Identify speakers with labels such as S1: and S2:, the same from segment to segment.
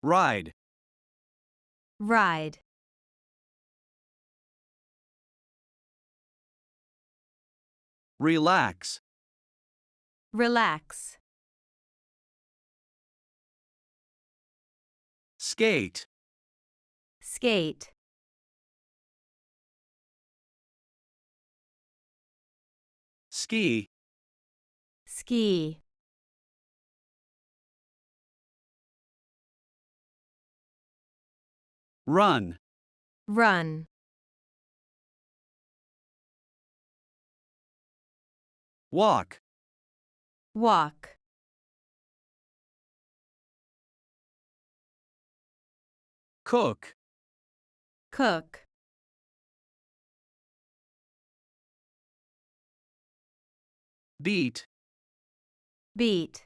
S1: Ride.
S2: Ride.
S1: Relax.
S2: Relax.
S1: Skate.
S2: Skate.
S1: Ski.
S2: Ski.
S1: Run.
S2: Run.
S1: Walk.
S2: Walk.
S1: Cook.
S2: Cook.
S1: Beat.
S2: Beat.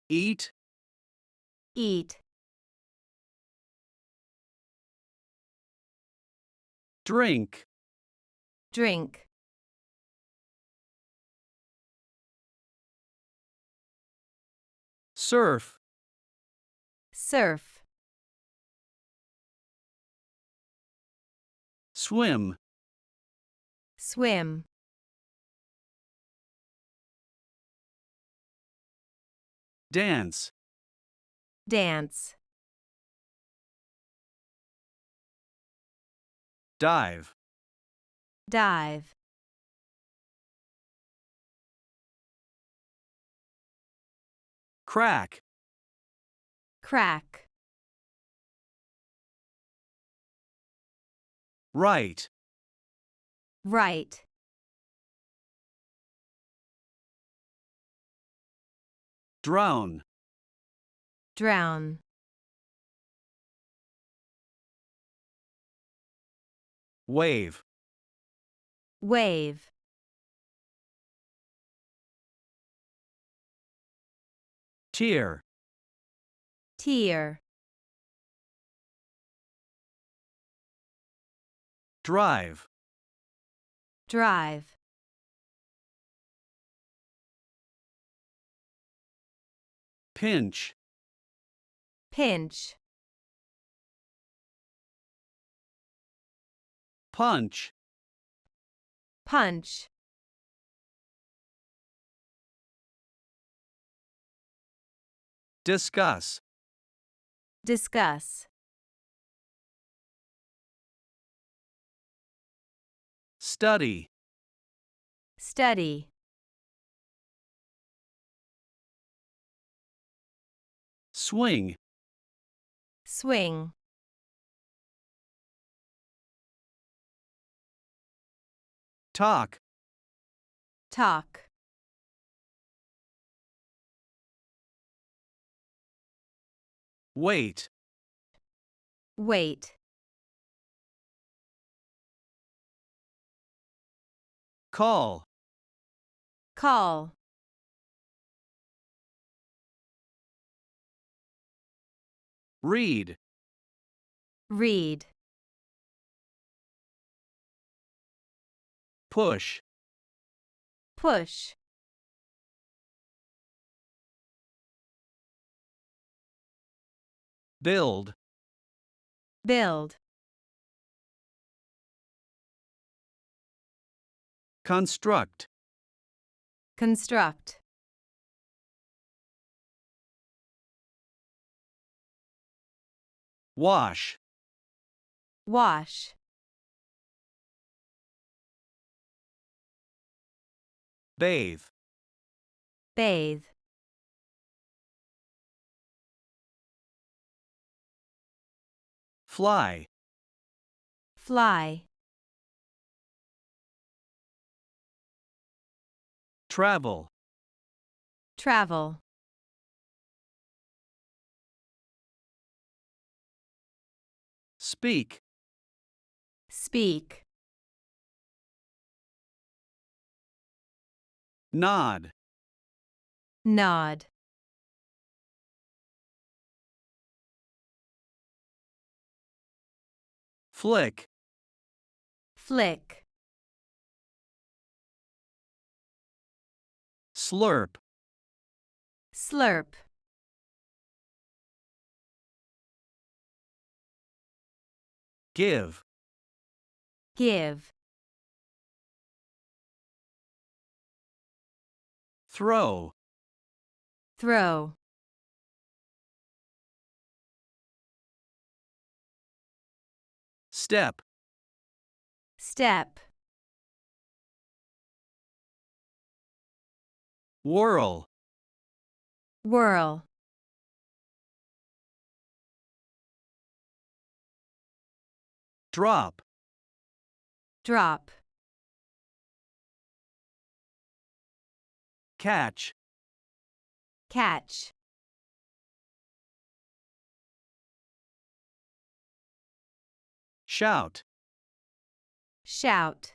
S1: Eat.
S2: Eat.
S1: Drink.
S2: Drink.
S1: Surf.
S2: Surf.
S1: Swim.
S2: Swim.
S1: Dance.
S2: Dance.
S1: Dive.
S2: Dive.
S1: Crack.
S2: Crack.
S1: Right.
S2: Right.
S1: Drown.
S2: Drown.
S1: Wave.
S2: Wave.
S1: Tear.
S2: Tear.
S1: Drive.
S2: Drive.
S1: Pinch.
S2: Pinch.
S1: Punch.
S2: Punch.
S1: Discuss.
S2: Discuss.
S1: Study.
S2: Study.
S1: Swing.
S2: Swing.
S1: Talk.
S2: Talk.
S1: Wait.
S2: Wait.
S1: Call.
S2: Call.
S1: Read.
S2: Read.
S1: Push.
S2: Push.
S1: Build.
S2: Build.
S1: Construct.
S2: Construct.
S1: Wash.
S2: Wash.
S1: Bathe.
S2: Bathe.
S1: Fly.
S2: Fly.
S1: Travel.
S2: Travel.
S1: Speak.
S2: Speak.
S1: Nod.
S2: Nod.
S1: Flick.
S2: Flick.
S1: Slurp.
S2: slurp,
S1: give,
S2: give,
S1: throw,
S2: throw,
S1: step,
S2: step,
S1: whirl,
S2: whirl,
S1: drop,
S2: drop,
S1: catch,
S2: catch,
S1: shout,
S2: shout,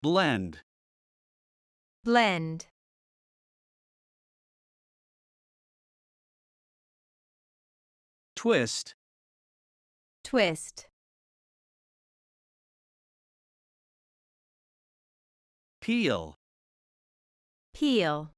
S1: blend,
S2: blend,
S1: twist,
S2: twist,
S1: peel,
S2: peel,